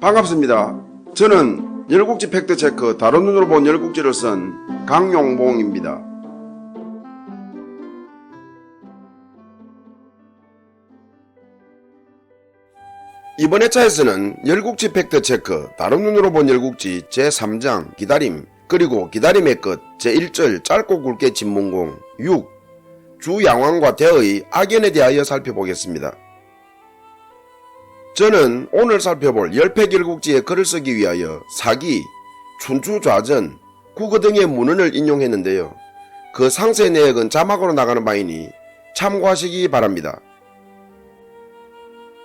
반갑습니다. 저는 열국지 팩트체크 다른 눈으로 본 열국지를 쓴 강용봉입니다. 이번 회차에서는 열국지 팩트체크 다른 눈으로 본 열국지 제3장 기다림 그리고 기다림의 끝 제1절 짧고 굵게 진문공 6 주양왕과 대의 악연에 대하여 살펴보겠습니다. 저는 오늘 살펴볼 열팩열국지의 글을 쓰기 위하여 사기, 춘추좌전, 국어 등의 문헌을 인용했는데요. 그 상세 내역은 자막으로 나가는 바이니 참고하시기 바랍니다.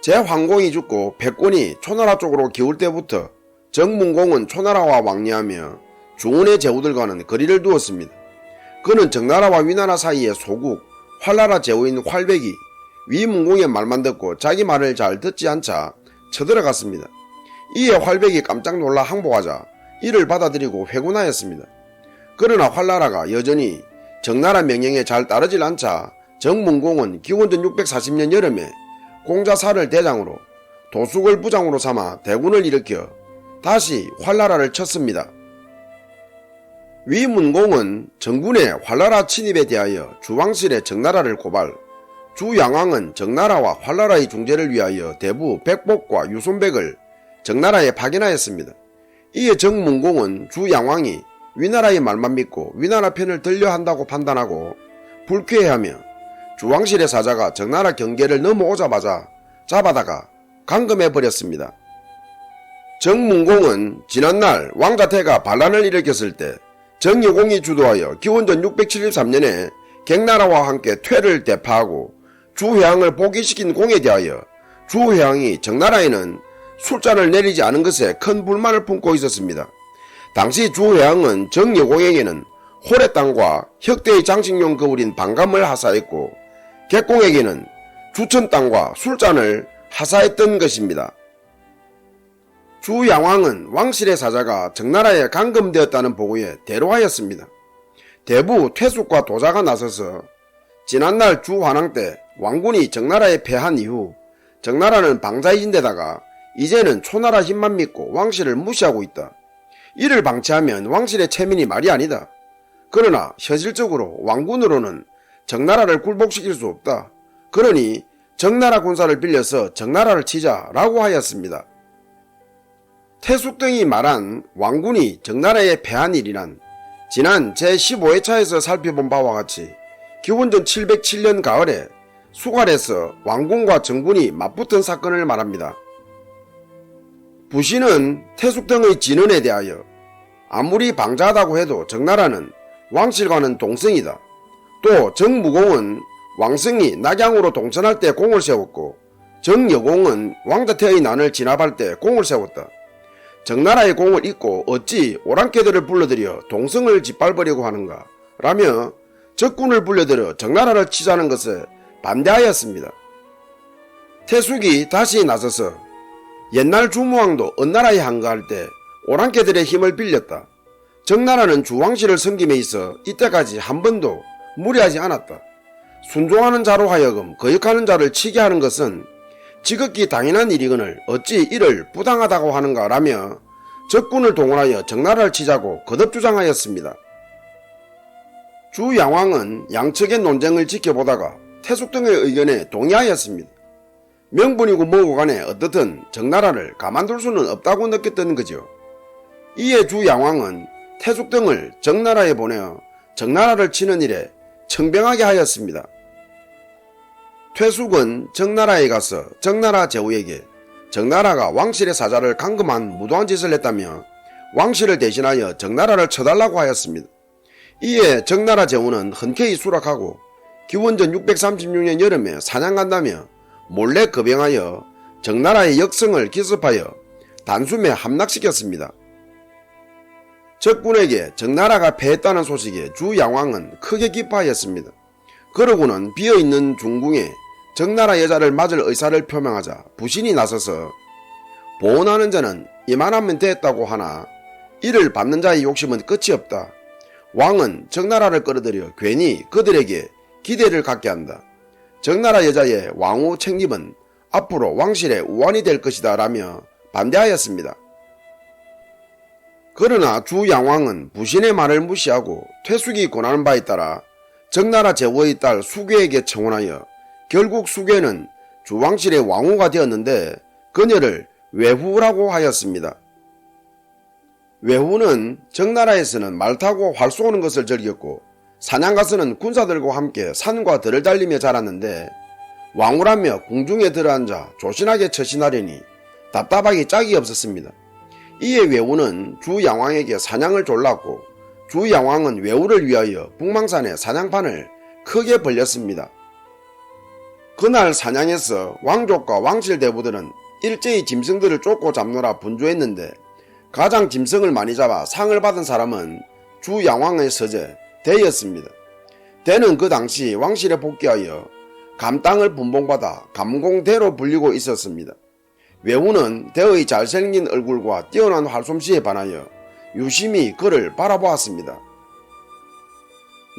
제황공이 죽고 백권이 초나라 쪽으로 기울 때부터 정문공은 초나라와 왕래하며 중원의 제후들과는 거리를 두었습니다. 그는 정나라와 위나라 사이의 소국, 활나라 제후인 활백이 위문공의 말만 듣고 자기 말을 잘 듣지 않자 쳐들어갔습니다. 이에 활백이 깜짝 놀라 항복하자 이를 받아들이고 회군하였습니다. 그러나 활나라가 여전히 정나라 명령에 잘 따르질 않자 정문공은 기원전 640년 여름에 공자사를 대장으로 도숙을 부장으로 삼아 대군을 일으켜 다시 활나라를 쳤습니다. 위문공은 정군의 활나라 침입에 대하여 주왕실에 정나라를 고발, 주양왕은 정나라와 활나라의 중재를 위하여 대부 백복과 유손백을 정나라에 파견하였습니다. 이에 정문공은 주양왕이 위나라의 말만 믿고 위나라 편을 들려 한다고 판단하고 불쾌해하며 주왕실의 사자가 정나라 경계를 넘어오자마자 잡아다가 감금해버렸습니다. 정문공은 지난날 왕자태가 반란을 일으켰을 때 정여공이 주도하여 기원전 673년에 갱나라와 함께 퇴를 대파하고 주회왕을 복위시킨 공에 대하여 주회왕이 정나라에는 술잔을 내리지 않은 것에 큰 불만을 품고 있었습니다. 당시 주회왕은 정여공에게는 호래 땅과 혁대의 장식용 거울인 방감을 하사했고 객공에게는 주천 땅과 술잔을 하사했던 것입니다. 주양왕은 왕실의 사자가 정나라에 감금되었다는 보고에 대로하였습니다. 대부 퇴숙과 도자가 나서서 지난날 주환왕 때 왕군이 정나라에 패한 이후 정나라는 방자해진 데다가 이제는 초나라 힘만 믿고 왕실을 무시하고 있다. 이를 방치하면 왕실의 체면이 말이 아니다. 그러나 현실적으로 왕군으로는 정나라를 굴복시킬 수 없다. 그러니 정나라 군사를 빌려서 정나라를 치자라고 하였습니다. 태숙 등이 말한 왕군이 정나라에 패한 일이란 지난 제15회차에서 살펴본 바와 같이 기원전 707년 가을에 수갈에서 왕군과 정군이 맞붙은 사건을 말합니다. 부신은 태숙 등의 진언에 대하여 아무리 방자하다고 해도 정나라는 왕실과는 동성이다. 또 정무공은 왕성이 낙양으로 동천할 때 공을 세웠고 정여공은 왕자태의 난을 진압할 때 공을 세웠다. 정나라의 공을 잇고 어찌 오랑캐들을 불러들여 동성을 짓밟으려고 하는가 라며 적군을 불러들여 정나라를 치자는 것에 반대하였습니다. 태숙이 다시 나서서 옛날 주무왕도 은나라에 항거할 때 오랑캐들의 힘을 빌렸다. 정나라는 주왕실을 섬김에 있어 이때까지 한 번도 무리하지 않았다. 순종하는 자로 하여금 거역하는 자를 치게 하는 것은 지극히 당연한 일이거늘 어찌 이를 부당하다고 하는가 라며 적군을 동원하여 정나라를 치자고 거듭 주장하였습니다. 주양왕은 양측의 논쟁을 지켜보다가 태숙 등의 의견에 동의하였습니다. 명분이고 뭐고 간에 어떻든 정나라를 가만둘 수는 없다고 느꼈던 거죠. 이에 주양왕은 태숙 등을 정나라에 보내어 정나라를 치는 일에 청병하게 하였습니다. 퇴숙은 정나라에 가서 정나라 제후에게 정나라가 왕실의 사자를 감금한 무도한 짓을 했다며 왕실을 대신하여 정나라를 쳐달라고 하였습니다. 이에 정나라 제후는 흔쾌히 수락하고 기원전 636년 여름에 사냥 간다며 몰래 거병하여 정나라의 역성을 기습하여 단숨에 함락시켰습니다. 적군에게 정나라가 패했다는 소식에 주양왕은 크게 기뻐하였습니다. 그러고는 비어있는 중궁에 정나라 여자를 맞을 의사를 표명하자 부신이 나서서 보온하는 자는 이만하면 됐다고 하나 이를 받는 자의 욕심은 끝이 없다. 왕은 정나라를 끌어들여 괜히 그들에게 기대를 갖게 한다. 정나라 여자의 왕후 책립은 앞으로 왕실의 우환이 될 것이다 라며 반대하였습니다. 그러나 주양왕은 부신의 말을 무시하고 퇴수기 권하는 바에 따라 정나라 제후의 딸 수괴에게 청혼하여 결국 수괴는 주왕실의 왕후가 되었는데 그녀를 외후라고 하였습니다. 외후는 정나라에서는 말 타고 활 쏘는 것을 즐겼고 사냥가서는 군사들과 함께 산과 들을 달리며 자랐는데 왕후라며 궁중에 들어앉아 조신하게 처신하려니 답답하기 짝이 없었습니다. 이에 외후는 주양왕에게 사냥을 졸랐고 주양왕은 외후를 위하여 북망산에 사냥판을 크게 벌렸습니다. 그날 사냥에서 왕족과 왕실 대부들은 일제히 짐승들을 쫓고 잡느라 분주했는데 가장 짐승을 많이 잡아 상을 받은 사람은 주양왕의 서재 대였습니다. 대는 그 당시 왕실에 복귀하여 감땅을 분봉받아 감공대로 불리고 있었습니다. 외후는 대의 잘생긴 얼굴과 뛰어난 활솜씨에 반하여 유심히 그를 바라보았습니다.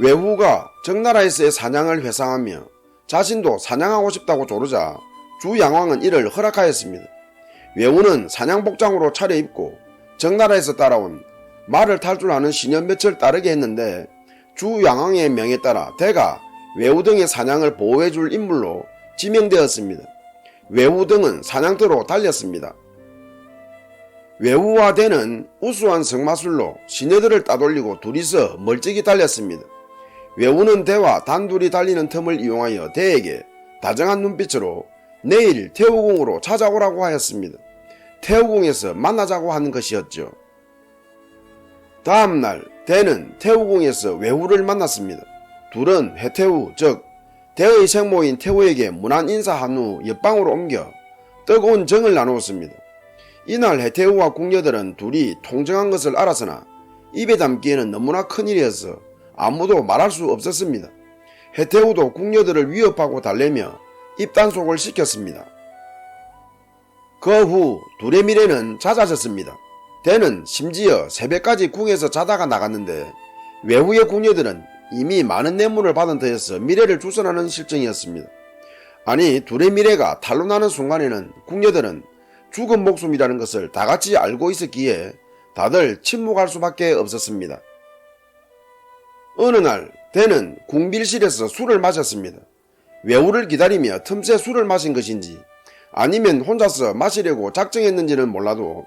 외후가 정나라에서의 사냥을 회상하며 자신도 사냥하고 싶다고 조르자 주양왕은 이를 허락하였습니다. 외후는 사냥복장으로 차려입고 정나라에서 따라온 말을 탈 줄 아는 시녀 몇을 따르게 했는데 주양왕의 명에 따라 대가 외후 등의 사냥을 보호해줄 인물로 지명되었습니다. 외후 등은 사냥터로 달렸습니다. 외후와 대는 우수한 성마술로 시녀들을 따돌리고 둘이서 멀찍이 달렸습니다. 외후는 대와 단둘이 달리는 틈을 이용하여 대에게 다정한 눈빛으로 내일 태후궁으로 찾아오라고 하였습니다. 태후궁에서 만나자고 하는 것이었죠. 다음날 대는 태후궁에서 외후를 만났습니다. 둘은 해태후 즉 대의 생모인 태후에게 문안 인사한 후 옆방으로 옮겨 뜨거운 정을 나누었습니다. 이날 해태후와 궁녀들은 둘이 통정한 것을 알았으나 입에 담기에는 너무나 큰일이어서 아무도 말할 수 없었습니다. 해태후도 궁녀들을 위협하고 달래며 입단속을 시켰습니다. 그 후 둘의 미래는 잦아졌습니다. 대는 심지어 새벽까지 궁에서 자다가 나갔는데 외후의 궁녀들은 이미 많은 뇌물을 받은 터여서 미래를 주선하는 실정이었습니다. 아니 둘의 미래가 탈로 나는 순간에는 궁녀들은 죽은 목숨이라는 것을 다같이 알고 있었기에 다들 침묵할 수밖에 없었습니다. 어느 날 대는 궁빌실에서 술을 마셨습니다. 외후를 기다리며 틈새 술을 마신 것인지 아니면 혼자서 마시려고 작정했는지는 몰라도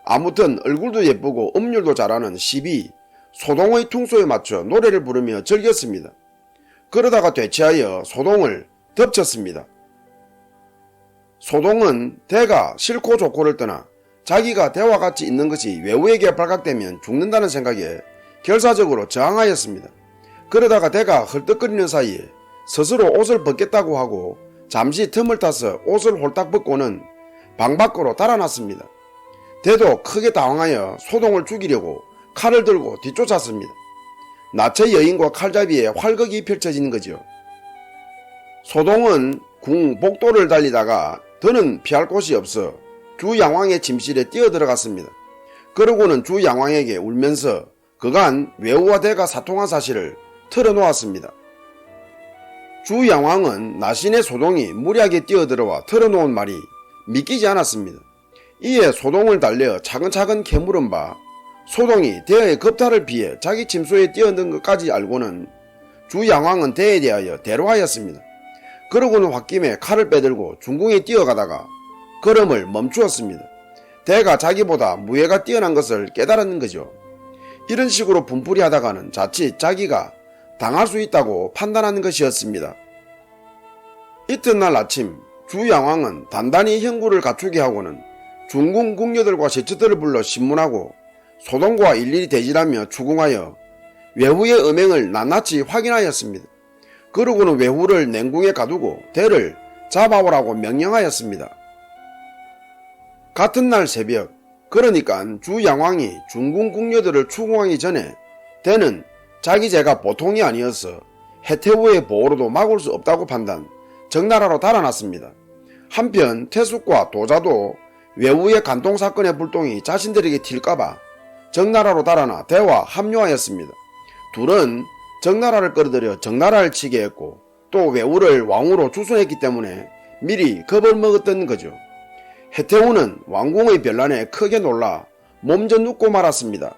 아무튼 얼굴도 예쁘고 음률도 잘하는 시비 소동의 퉁소에 맞춰 노래를 부르며 즐겼습니다. 그러다가 되치하여 소동을 덮쳤습니다. 소동은 대가 싫고 좋고를 떠나 자기가 대와 같이 있는 것이 외후에게 발각되면 죽는다는 생각에 결사적으로 저항하였습니다. 그러다가 대가 헐떡거리는 사이에 스스로 옷을 벗겠다고 하고 잠시 틈을 타서 옷을 홀딱 벗고는 방 밖으로 달아났습니다. 대도 크게 당황하여 소동을 죽이려고 칼을 들고 뒤쫓았습니다. 나체 여인과 칼잡이에 활극이 펼쳐지는 거죠. 소동은 궁 복도를 달리다가 더는 피할 곳이 없어 주양왕의 침실에 뛰어들어갔습니다. 그러고는 주양왕에게 울면서 그간 외후와 대가 사통한 사실을 털어놓았습니다. 주양왕은 나신의 소동이 무리하게 뛰어들어와 털어놓은 말이 믿기지 않았습니다. 이에 소동을 달려 차근차근 캐물은 바 소동이 대의 겁탈을 피해 자기 침소에 뛰어든 것까지 알고는 주양왕은 대에 대하여 대로하였습니다. 그러고는 홧김에 칼을 빼들고 중궁에 뛰어가다가 걸음을 멈추었습니다. 대가 자기보다 무예가 뛰어난 것을 깨달은 거죠. 이런 식으로 분풀이 하다가는 자칫 자기가 당할 수 있다고 판단하는 것이었습니다. 이튿날 아침 주양왕은 단단히 형구를 갖추게 하고는 중궁 궁녀들과 제처들을 불러 신문하고 소동과 일일이 대질하며 추궁하여 외후의 음행을 낱낱이 확인하였습니다. 그러고는 외후를 냉궁에 가두고 대를 잡아오라고 명령하였습니다. 같은 날 새벽, 그러니까 주양왕이 중궁 궁녀들을 추궁하기 전에 대는 자기 죄가 보통이 아니어서 해태후의 보호로도 막을 수 없다고 판단, 정나라로 달아났습니다. 한편 태숙과 도자도 외후의 간통사건의 불똥이 자신들에게 튈까봐 정나라로 달아나 대와 합류하였습니다. 둘은 정나라를 끌어들여 정나라를 치게 했고 또 외후를 왕으로 추순했기 때문에 미리 겁을 먹었던 거죠. 해태우는 왕궁의 변란에 크게 놀라 몸져 눕고 말았습니다.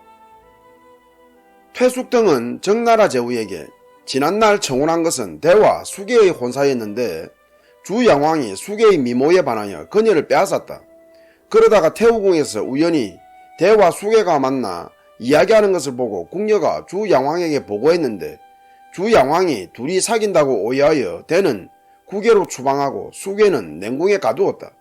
퇴숙 등은 정나라 제후에게 지난날 청혼한 것은 대와 수계의 혼사였는데 주 양왕이 수계의 미모에 반하여 그녀를 빼앗았다. 그러다가 태후궁에서 우연히 대와 수계가 만나 이야기하는 것을 보고 궁녀가 주 양왕에게 보고했는데 주 양왕이 둘이 사귄다고 오해하여 대는 국외로 추방하고 수계는 냉궁에 가두었다.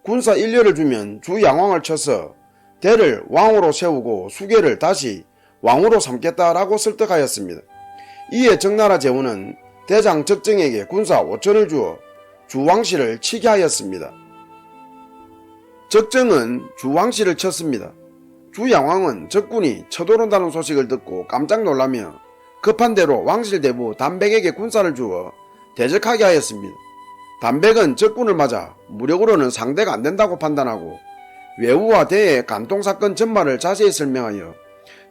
군사 1려를 주면 주 양왕을 쳐서 대를 왕으로 세우고 수계를 다시 왕으로 삼겠다라고 설득하였습니다. 이에 정나라 제후는 대장 적정에게 군사 5천을 주어 주왕씨를 치게 하였습니다. 적정은 주왕씨를 쳤습니다. 주양왕은 적군이 쳐들어온다는 소식을 듣고 깜짝 놀라며 급한 대로 왕실대부 담백에게 군사를 주어 대적하게 하였습니다. 담백은 적군을 맞아 무력으로는 상대가 안된다고 판단하고 외우와 대의 간통사건 전말을 자세히 설명하여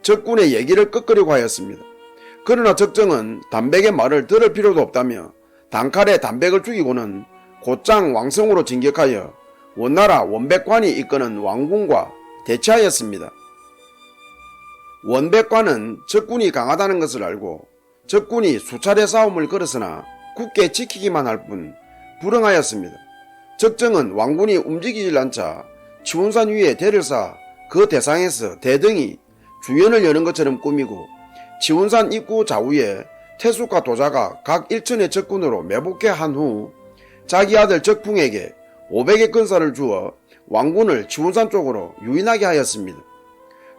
적군의 얘기를 끄끄려고 하였습니다. 그러나 적정은 담백의 말을 들을 필요도 없다며 단칼에 담백을 죽이고는 곧장 왕성으로 진격하여 원나라 원백관이 이끄는 왕궁과 대치하였습니다. 원백관은 적군이 강하다는 것을 알고 적군이 수차례 싸움을 걸었으나 굳게 지키기만 할 뿐 불응하였습니다. 적정은 왕군이 움직이질 않자 치운산 위에 대를 쌓아 그 대상에서 대등이 주연을 여는 것처럼 꾸미고 치운산 입구 좌우에 태숙과 도자가 각 1천의 적군으로 매복해 한 후 자기 아들 적풍에게 500의 군사를 주어 왕군을 치운산 쪽으로 유인하게 하였습니다.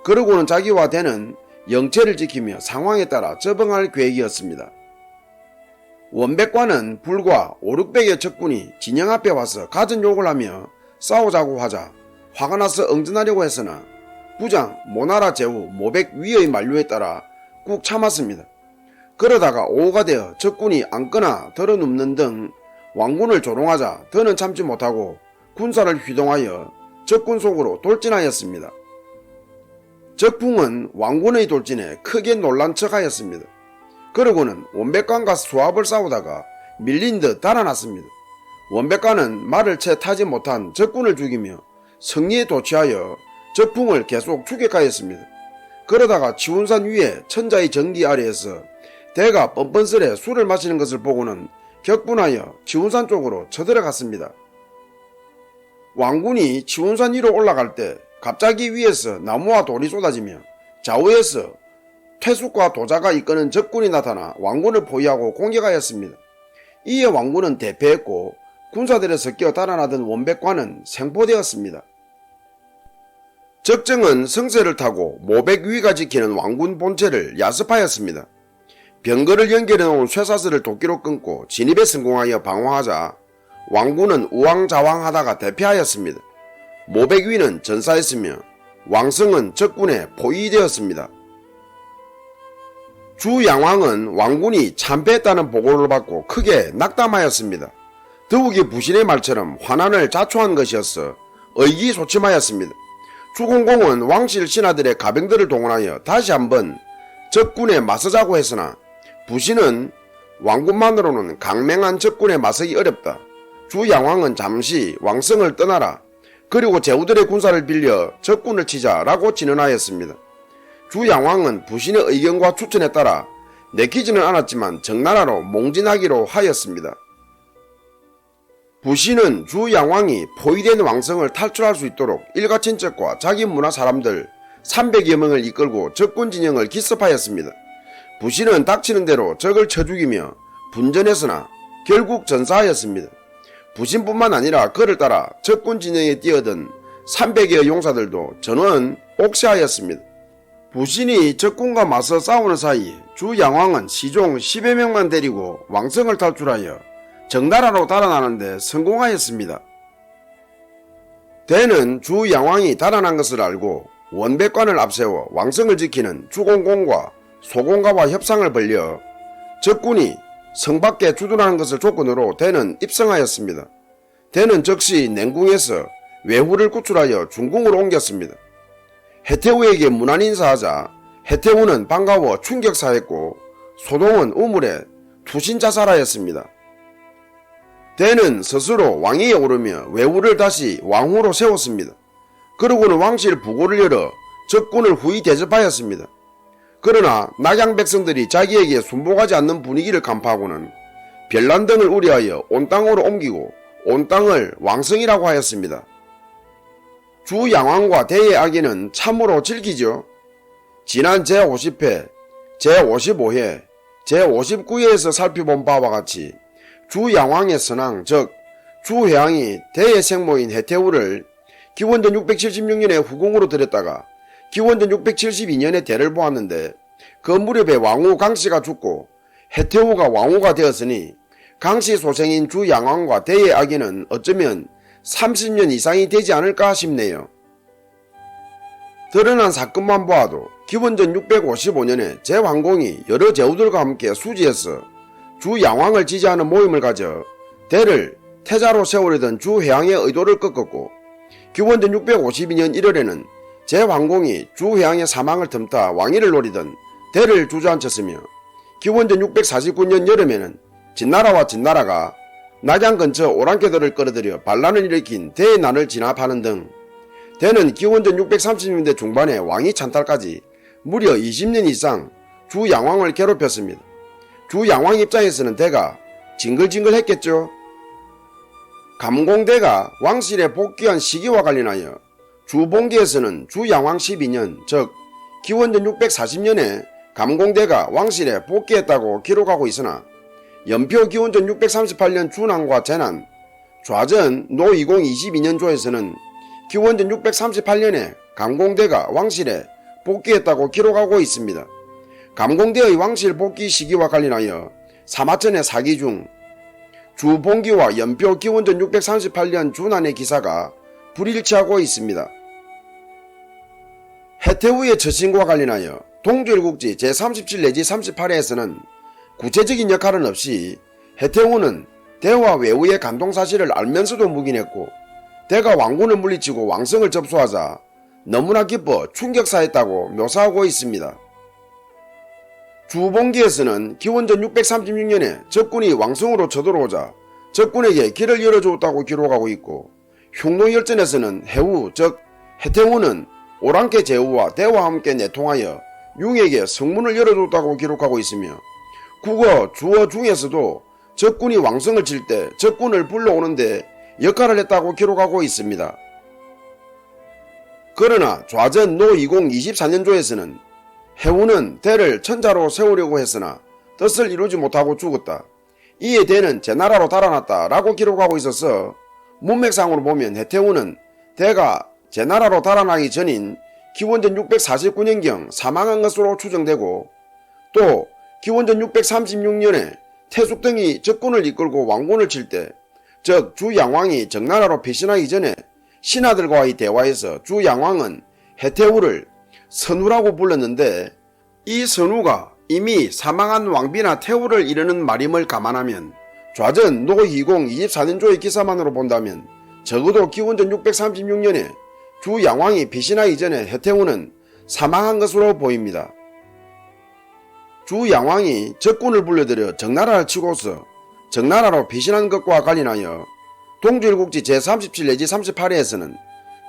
그러고는 자기와 대는 영체를 지키며 상황에 따라 저병할 계획이었습니다. 원백관은 불과 5,600의 적군이 진영 앞에 와서 갖은 욕을 하며 싸우자고 하자 화가 나서 응전하려고 했으나 부장 모나라 제후 모백 위의 만류에 따라 꾹 참았습니다. 그러다가 오후가 되어 적군이 앉거나 들어눕는 등 왕군을 조롱하자 더는 참지 못하고 군사를 휘동하여 적군 속으로 돌진하였습니다. 적풍은 왕군의 돌진에 크게 놀란 척하였습니다. 그러고는 원백관과 수합을 싸우다가 밀린 듯 달아났습니다. 원백관은 말을 채 타지 못한 적군을 죽이며 승리에 도취하여 적풍을 계속 추격하였습니다. 그러다가 치운산 위에 천자의 정기 아래에서 대가 뻔뻔스레 술을 마시는 것을 보고는 격분하여 치운산 쪽으로 쳐들어갔습니다. 왕군이 치운산 위로 올라갈 때 갑자기 위에서 나무와 돌이 쏟아지며 좌우에서 퇴숙과 도자가 이끄는 적군이 나타나 왕군을 포위하고 공격하였습니다. 이에 왕군은 대패했고 군사들에 섞여 달아나던 원백관은 생포되었습니다. 적정은 성세를 타고 모백 위가 지키는 왕군 본체를 야습하였습니다. 병거를 연결해 놓은 쇠사슬을 도끼로 끊고 진입에 성공하여 방어하자 왕군은 우왕좌왕하다가 대패하였습니다. 모백 위는 전사했으며 왕성은 적군에 포위되었습니다. 주 양왕은 왕군이 참패했다는 보고를 받고 크게 낙담하였습니다. 더욱이 부신의 말처럼 환난을 자초한 것이었어 의기소침하였습니다. 주공공은 왕실 신하들의 가병들을 동원하여 다시 한번 적군에 맞서자고 했으나 부신은 왕군만으로는 강맹한 적군에 맞서기 어렵다. 주 양왕은 잠시 왕성을 떠나라. 그리고 제후들의 군사를 빌려 적군을 치자라고 진언하였습니다. 주 양왕은 부신의 의견과 추천에 따라 내키지는 않았지만 정나라로 몽진하기로 하였습니다. 부신은 주 양왕이 포위된 왕성을 탈출할 수 있도록 일가친척과 자기 문화 사람들 300여 명을 이끌고 적군 진영을 기습하였습니다. 부신은 닥치는 대로 적을 쳐 죽이며 분전했으나 결국 전사하였습니다. 부신뿐만 아니라 그를 따라 적군 진영에 뛰어든 300여 용사들도 전원 옥새하였습니다. 부신이 적군과 맞서 싸우는 사이 주 양왕은 시종 10여 명만 데리고 왕성을 탈출하여 정나라로 달아나는데 성공하였습니다. 대는 주 양왕이 달아난 것을 알고 원백관을 앞세워 왕성을 지키는 주공공과 소공가와 협상을 벌여 적군이 성 밖에 주둔하는 것을 조건으로 대는 입성하였습니다. 대는 즉시 냉궁에서 외후를 구출하여 중궁으로 옮겼습니다. 해태우에게 문안 인사하자 해태우는 반가워 충격사했고 소동은 우물에 투신자살하였습니다. 대는 스스로 왕위에 오르며 외후를 다시 왕후로 세웠습니다. 그러고는 왕실 부고를 열어 적군을 후위 대접하였습니다. 그러나 낙양 백성들이 자기에게 순복하지 않는 분위기를 간파하고는 별난 등을 우려하여 온 땅으로 옮기고 온 땅을 왕성이라고 하였습니다. 주 양왕과 대의 악인은 참으로 질기죠. 지난 제50회, 제55회, 제59회에서 살펴본 바와 같이 주 양왕의 선왕 즉 주회왕이 대의 생모인 해태우를 기원전 676년에 후궁으로 들였다가 기원전 672년에 대를 보았는데 그 무렵에 왕후 강씨가 죽고 해태우가 왕후가 되었으니 강씨 소생인 주 양왕과 대의 아기는 어쩌면 30년 이상이 되지 않을까 싶네요. 드러난 사건만 보아도 기원전 655년에 제왕공이 여러 제후들과 함께 수지에서 주 양왕을 지지하는 모임을 가져 대를 태자로 세우려던 주 회왕의 의도를 꺾었고 기원전 652년 1월에는 제왕공이 주 회왕의 사망을 틈타 왕위를 노리던 대를 주저앉혔으며 기원전 649년 여름에는 진나라와 진나라가 낙양 근처 오랑캐들을 끌어들여 반란을 일으킨 대의 난을 진압하는 등 대는 기원전 630년대 중반에 왕위 찬탈까지 무려 20년 이상 주 양왕을 괴롭혔습니다. 주 양왕 입장에서는 대가 징글징글했겠죠. 감공대가 왕실에 복귀한 시기와 관련하여 주봉기에서는 주 양왕 12년 즉 기원전 640년에 감공대가 왕실에 복귀했다고 기록하고 있으나 연표 기원전 638년 준왕과 재난 좌전 노20 22년조에서는 기원전 638년에 감공대가 왕실에 복귀했다고 기록하고 있습니다. 감공대의 왕실 복귀 시기와 관련하여 사마천의 사기 중 주봉기와 연표 기원전 638년 준안의 기사가 불일치하고 있습니다. 해태우의 처신과 관련하여 동조일국지 제37 내지 38회에서는 구체적인 역할은 없이 해태우는 대와 외우의 간동사실을 알면서도 묵인했고 대가 왕군을 물리치고 왕성을 접수하자 너무나 기뻐 충격사했다고 묘사하고 있습니다. 주봉기에서는 기원전 636년에 적군이 왕성으로 쳐들어오자 적군에게 길을 열어주었다고 기록하고 있고 흉노열전에서는 해우 즉 해태우는 오랑캐 제후와 대와 함께 내통하여 융에게 성문을 열어줬다고 기록하고 있으며 국어 주어 중에서도 적군이 왕성을 칠 때 적군을 불러오는데 역할을 했다고 기록하고 있습니다. 그러나 좌전 노20 24년조에서는 해우는 대를 천자로 세우려고 했으나 뜻을 이루지 못하고 죽었다. 이에 대는 제나라로 달아났다 라고 기록하고 있어서 문맥상으로 보면 해태우는 대가 제나라로 달아나기 전인 기원전 649년경 사망한 것으로 추정되고 또 기원전 636년에 태숙 등이 적군을 이끌고 왕군을 칠 때 즉 주양왕이 정나라로 배신하기 전에 신하들과의 대화에서 주양왕은 해태우를 선우라고 불렀는데 이 선우가 이미 사망한 왕비나 태우를 이르는 말임을 감안하면 좌전 노20 24년조의 기사만으로 본다면 적어도 기원전 636년에 주양왕이 배신하기 전에 해태우는 사망한 것으로 보입니다. 주양왕이 적군을 불러들여 정나라를 치고서 정나라로 배신한 것과 관련하여 동조일국지 제37 내지 38회에서는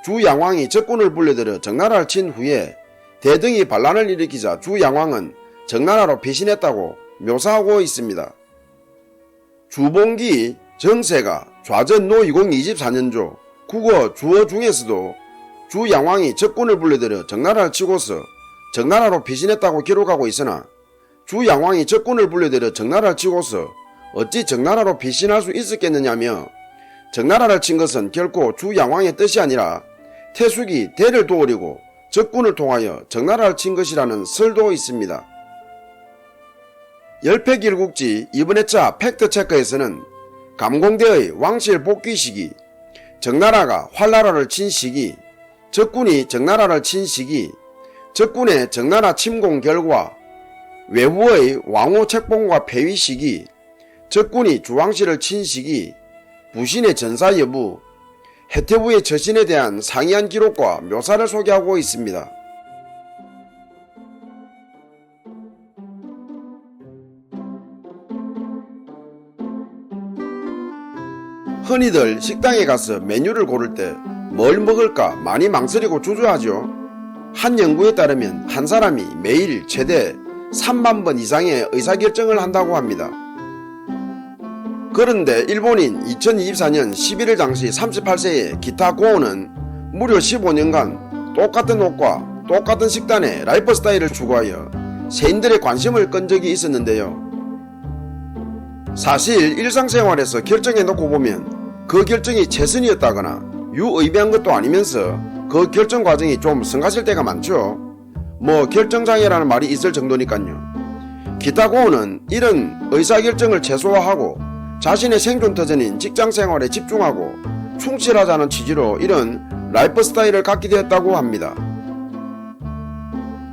주양왕이 적군을 불러들여 정나라를 친 후에 대등이 반란을 일으키자 주양왕은 정나라로 배신했다고 묘사하고 있습니다. 주봉기 정세가 좌전 노20 24년조 국어 주어 중에서도 주양왕이 적군을 불러들여 정나라를 치고서 정나라로 배신했다고 기록하고 있으나 주양왕이 적군을 불러들여 정나라를 치고서 어찌 정나라로 배신할 수 있었겠느냐며 정나라를 친 것은 결코 주양왕의 뜻이 아니라 태숙이 대를 도우려고 적군을 통하여 정나라를 친 것이라는 설도 있습니다. 열패길국지 이번회차 팩트체크에서는 감공대의 왕실 복귀 시기, 정나라가 활나라를 친 시기, 적군이 정나라를 친 시기, 적군의 정나라 침공 결과, 외후의 왕후 책봉과 폐위 시기, 적군이 주왕실을 친 시기, 부신의 전사 여부, 해태우의 처신에 대한 상이한 기록과 묘사를 소개하고 있습니다. 흔히들 식당에 가서 메뉴를 고를 때 뭘 먹을까 많이 망설이고 주저하죠. 한 연구에 따르면 한 사람이 매일 최대 3만 번 이상의 의사결정을 한다고 합니다. 그런데 일본인 2024년 11월 당시 38세의 기타 고오는 무려 15년간 똑같은 옷과 똑같은 식단의 라이프 스타일을 추구하여 세인들의 관심을 끈 적이 있었는데요. 사실 일상생활에서 결정해 놓고 보면 그 결정이 최선이었다거나 유의미한 것도 아니면서 그 결정 과정이 좀 성가실 때가 많죠. 뭐 결정장애라는 말이 있을 정도니까요. 기타 고오는 이런 의사결정을 최소화하고 자신의 생존터전인 직장생활에 집중하고 충실하자는 취지로 이런 라이프 스타일을 갖게 되었다고 합니다.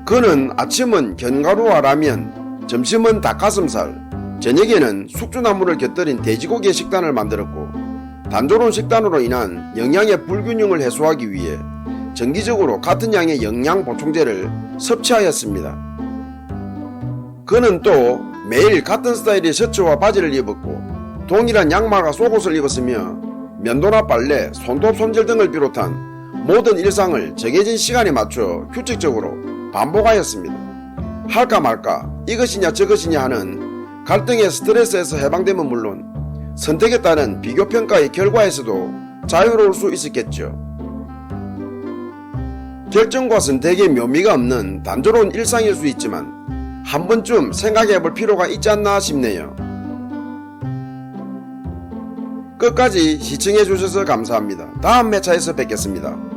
그는 아침은 견과류와 라면, 점심은 닭가슴살, 저녁에는 숙주나물을 곁들인 돼지고기의 식단을 만들었고 단조로운 식단으로 인한 영양의 불균형을 해소하기 위해 정기적으로 같은 양의 영양 보충제를 섭취하였습니다. 그는 또 매일 같은 스타일의 셔츠와 바지를 입었고 동일한 양말과 속옷을 입었으며 면도나 빨래, 손톱 손질 등을 비롯한 모든 일상을 정해진 시간에 맞춰 규칙적으로 반복하였습니다. 할까 말까 이것이냐 저것이냐 하는 갈등의 스트레스에서 해방됨은 물론 선택에 따른 비교평가의 결과에서도 자유로울 수 있었겠죠. 결정과 선택의 묘미가 없는 단조로운 일상일 수 있지만 한 번쯤 생각해볼 필요가 있지 않나 싶네요. 끝까지 시청해주셔서 감사합니다. 다음 회차에서 뵙겠습니다.